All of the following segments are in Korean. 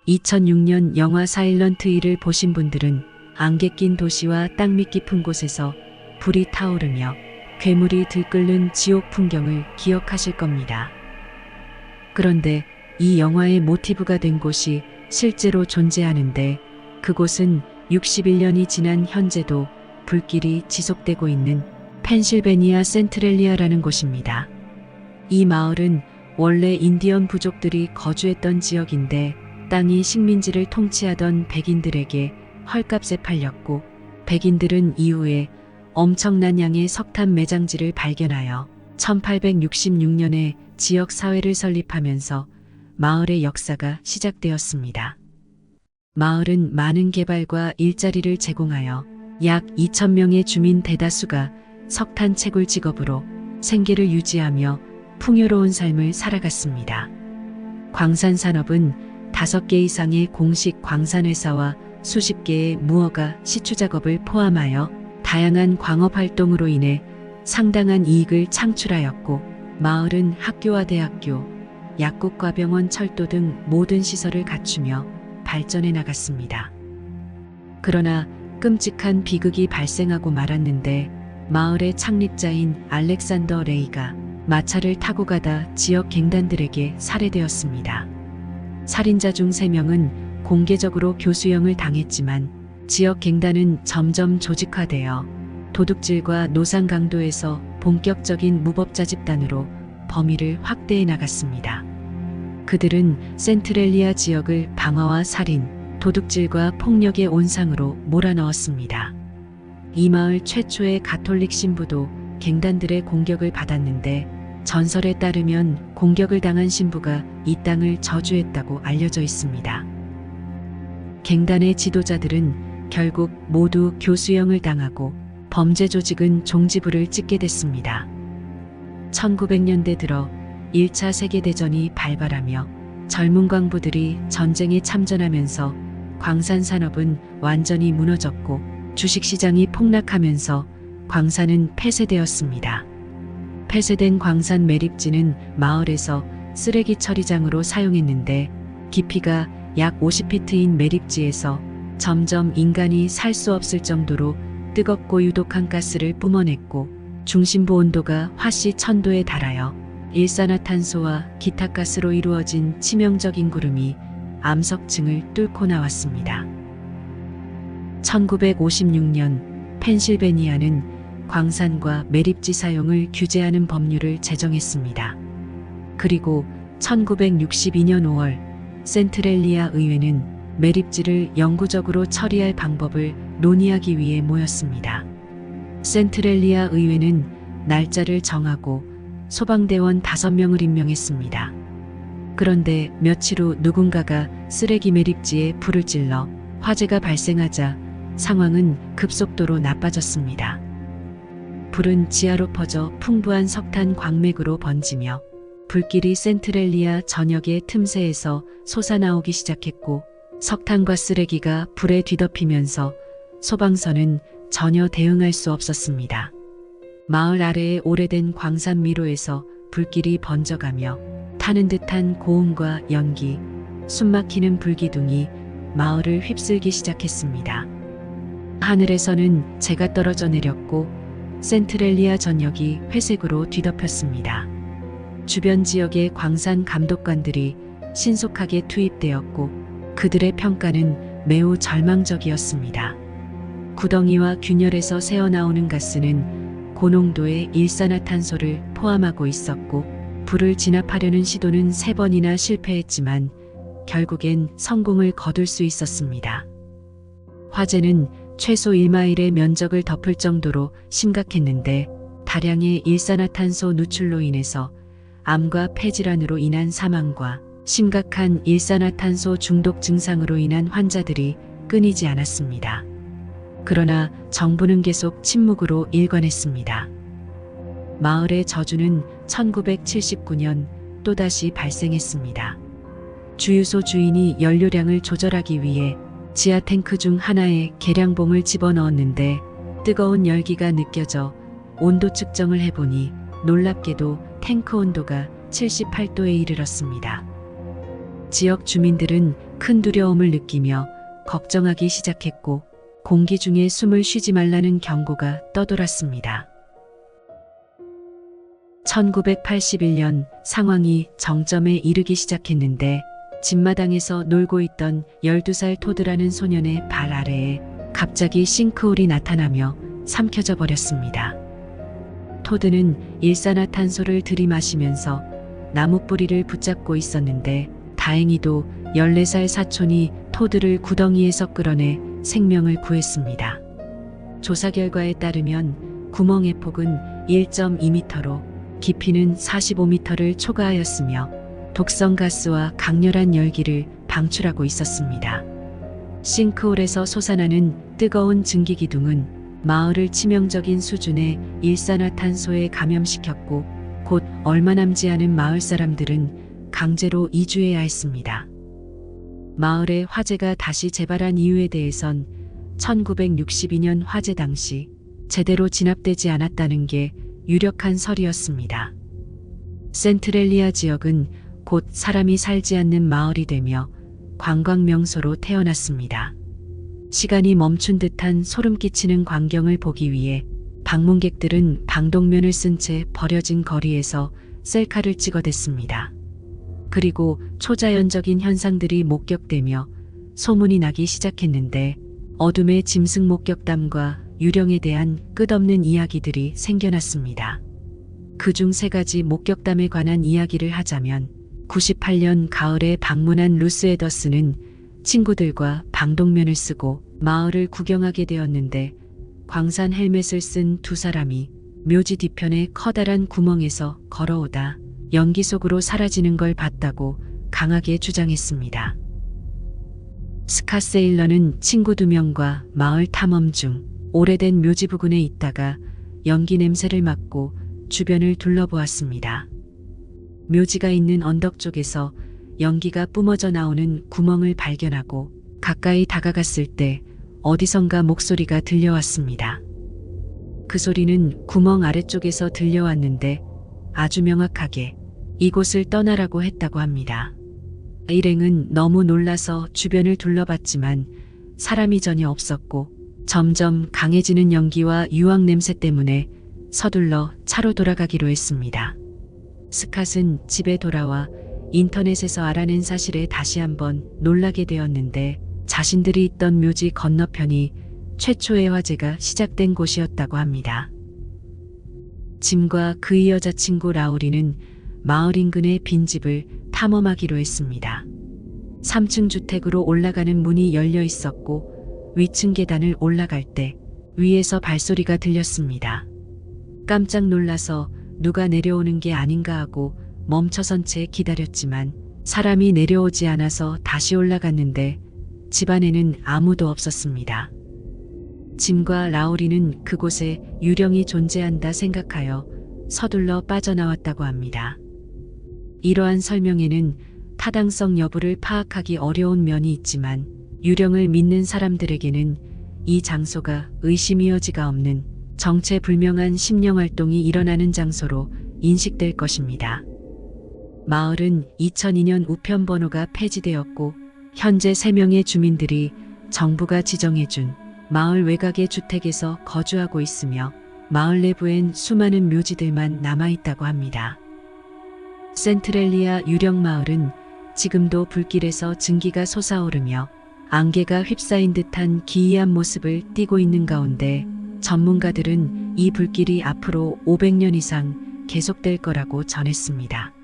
2006년 영화 사일런트 힐을 보신 분들은 안개 낀 도시와 땅밑 깊은 곳에서 불이 타오르며 괴물이 들끓는 지옥 풍경을 기억하실 겁니다. 그런데 이 영화의 모티브가 된 곳이 실제로 존재하는데 그곳은 61년이 지난 현재도 불길이 지속되고 있는 펜실베니아 센트렐리아라는 곳입니다. 이 마을은 원래 인디언 부족들이 거주했던 지역인데 땅이 식민지를 통치하던 백인들에게 헐값에 팔렸고 백인들은 이후에 엄청난 양의 석탄 매장지를 발견하여 1866년에 지역 사회를 설립하면서 마을의 역사가 시작되었습니다. 마을은 많은 개발과 일자리를 제공하여 약 2,000명의 주민 대다수가 석탄 채굴 직업으로 생계를 유지하며 풍요로운 삶을 살아갔습니다. 광산 산업은 5개 이상의 공식 광산회사와 수십 개의 무허가 시추 작업을 포함하여 다양한 광업 활동으로 인해 상당한 이익을 창출하였고 마을은 학교와 대학교, 약국과 병원, 철도 등 모든 시설을 갖추며 발전해 나갔습니다. 그러나 끔찍한 비극이 발생하고 말았는데 마을의 창립자인 알렉산더 레이가 마차를 타고 가다 지역 갱단들에게 살해되었습니다. 살인자 중 3명은 공개적으로 교수형을 당했지만 지역 갱단은 점점 조직화되어 도둑질과 노상 강도에서 본격적인 무법자 집단으로 범위를 확대해 나갔습니다. 그들은 센트렐리아 지역을 방화와 살인, 도둑질과 폭력의 온상으로 몰아넣었습니다. 이 마을 최초의 가톨릭 신부도 갱단들의 공격을 받았는데 전설에 따르면 공격을 당한 신부가 이 땅을 저주했다고 알려져 있습니다. 갱단의 지도자들은 결국 모두 교수형을 당하고 범죄 조직은 종지부를 찍게 됐습니다. 1900년대 들어 1차 세계대전이 발발하며 젊은 광부들이 전쟁에 참전하면서 광산 산업은 완전히 무너졌고 주식시장이 폭락하면서 광산은 폐쇄되었습니다. 폐쇄된 광산 매립지는 마을에서 쓰레기 처리장으로 사용했는데 깊이가 약 50피트인 매립지에서 점점 인간이 살 수 없을 정도로 뜨겁고 유독한 가스를 뿜어냈고 중심부 온도가 화씨 1000도에 달하여 일산화탄소와 기타 가스로 이루어진 치명적인 구름이 암석층을 뚫고 나왔습니다. 1956년 펜실베니아는 광산과 매립지 사용을 규제하는 법률을 제정했습니다. 그리고 1962년 5월 센트렐리아 의회는 매립지를 영구적으로 처리할 방법을 논의하기 위해 모였습니다. 센트렐리아 의회는 날짜를 정하고 소방대원 5명을 임명했습니다. 그런데 며칠 후 누군가가 쓰레기 매립지에 불을 질러 화재가 발생하자 상황은 급속도로 나빠졌습니다. 불은 지하로 퍼져 풍부한 석탄 광맥으로 번지며 불길이 센트렐리아 전역의 틈새에서 솟아나오기 시작했고 석탄과 쓰레기가 불에 뒤덮이면서 소방서는 전혀 대응할 수 없었습니다. 마을 아래의 오래된 광산 미로에서 불길이 번져가며 타는 듯한 고음과 연기, 숨막히는 불기둥이 마을을 휩쓸기 시작했습니다. 하늘에서는 재가 떨어져 내렸고 센트렐리아 전역이 회색으로 뒤덮였습니다. 주변 지역의 광산 감독관들이 신속하게 투입되었고 그들의 평가는 매우 절망적이었습니다. 구덩이와 균열에서 새어나오는 가스는 고농도의 일산화탄소를 포함하고 있었고 불을 진압하려는 시도는 3번이나 실패했지만 결국엔 성공을 거둘 수 있었습니다. 화재는 최소 1마일의 면적을 덮을 정도로 심각했는데 다량의 일산화탄소 누출로 인해서 암과 폐질환으로 인한 사망과 심각한 일산화탄소 중독 증상으로 인한 환자들이 끊이지 않았습니다. 그러나 정부는 계속 침묵으로 일관했습니다. 마을의 저주는 1979년 또다시 발생했습니다. 주유소 주인이 연료량을 조절하기 위해 지하 탱크 중 하나에 계량봉을 집어넣었는데 뜨거운 열기가 느껴져 온도 측정을 해보니 놀랍게도 탱크 온도가 78도에 이르렀습니다. 지역 주민들은 큰 두려움을 느끼며 걱정하기 시작했고 공기 중에 숨을 쉬지 말라는 경고가 떠돌았습니다. 1981년 상황이 정점에 이르기 시작했는데 집마당에서 놀고 있던 12살 토드라는 소년의 발 아래에 갑자기 싱크홀이 나타나며 삼켜져 버렸습니다. 토드는 일산화탄소를 들이마시면서 나무 뿌리를 붙잡고 있었는데 다행히도 14살 사촌이 토드를 구덩이에서 끌어내 생명을 구했습니다. 조사 결과에 따르면 구멍의 폭은 1.2m로 깊이는 45m를 초과하였으며 독성 가스와 강렬한 열기를 방출하고 있었습니다. 싱크홀에서 솟아나는 뜨거운 증기기둥은 마을을 치명적인 수준의 일산화탄소에 감염시켰고 곧 얼마 남지 않은 마을 사람들은 강제로 이주해야 했습니다. 마을에 화재가 다시 재발한 이유에 대해선 1962년 화재 당시 제대로 진압되지 않았다는 게 유력한 설이었습니다. 센트렐리아 지역은 곧 사람이 살지 않는 마을이 되며 관광 명소로 태어났습니다. 시간이 멈춘 듯한 소름 끼치는 광경을 보기 위해 방문객들은 방독면을 쓴 채 버려진 거리에서 셀카를 찍어댔습니다. 그리고 초자연적인 현상들이 목격되며 소문이 나기 시작했는데 어둠의 짐승 목격담과 유령에 대한 끝없는 이야기들이 생겨났습니다. 그중 3가지 목격담에 관한 이야기를 하자면 98년 가을에 방문한 루스 에더스는 친구들과 방독면을 쓰고 마을을 구경하게 되었는데 광산 헬멧을 쓴 2사람이 묘지 뒤편의 커다란 구멍에서 걸어오다 연기 속으로 사라지는 걸 봤다고 강하게 주장했습니다. 스카 세일러는 친구 2명과 마을 탐험 중 오래된 묘지 부근에 있다가 연기 냄새를 맡고 주변을 둘러보았습니다. 묘지가 있는 언덕 쪽에서 연기가 뿜어져 나오는 구멍을 발견하고 가까이 다가갔을 때 어디선가 목소리가 들려왔습니다. 그 소리는 구멍 아래쪽에서 들려왔는데 아주 명확하게 이곳을 떠나라고 했다고 합니다. 일행은 너무 놀라서 주변을 둘러봤지만 사람이 전혀 없었고 점점 강해지는 연기와 유황 냄새 때문에 서둘러 차로 돌아가기로 했습니다. 스캇은 집에 돌아와 인터넷에서 알아낸 사실에 다시 한번 놀라게 되었는데 자신들이 있던 묘지 건너편이 최초의 화재가 시작된 곳이었다고 합니다. 짐과 그의 여자친구 라우리는 마을 인근의 빈집을 탐험하기로 했습니다. 3층 주택으로 올라가는 문이 열려 있었고 위층 계단을 올라갈 때 위에서 발소리가 들렸습니다. 깜짝 놀라서 누가 내려오는 게 아닌가 하고 멈춰선 채 기다렸지만 사람이 내려오지 않아서 다시 올라갔는데 집안에는 아무도 없었습니다. 짐과 라우리는 그곳에 유령이 존재한다 생각하여 서둘러 빠져나왔다고 합니다. 이러한 설명에는 타당성 여부를 파악하기 어려운 면이 있지만 유령을 믿는 사람들에게는 이 장소가 의심이 여지가 없는 정체불명한 심령활동이 일어나는 장소로 인식될 것입니다. 마을은 2002년 우편번호가 폐지되었고 현재 3명의 주민들이 정부가 지정해준 마을 외곽의 주택에서 거주하고 있으며 마을 내부엔 수많은 묘지들만 남아있다고 합니다. 센트렐리아 유령마을은 지금도 불길에서 증기가 솟아오르며 안개가 휩싸인 듯한 기이한 모습을 띠고 있는 가운데 전문가들은 이 불길이 앞으로 500년 이상 계속될 거라고 전했습니다.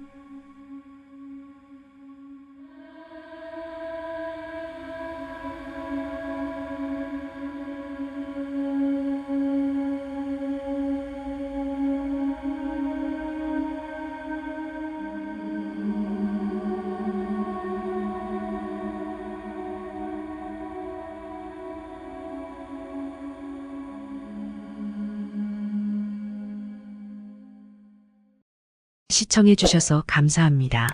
시청해 주셔서 감사합니다.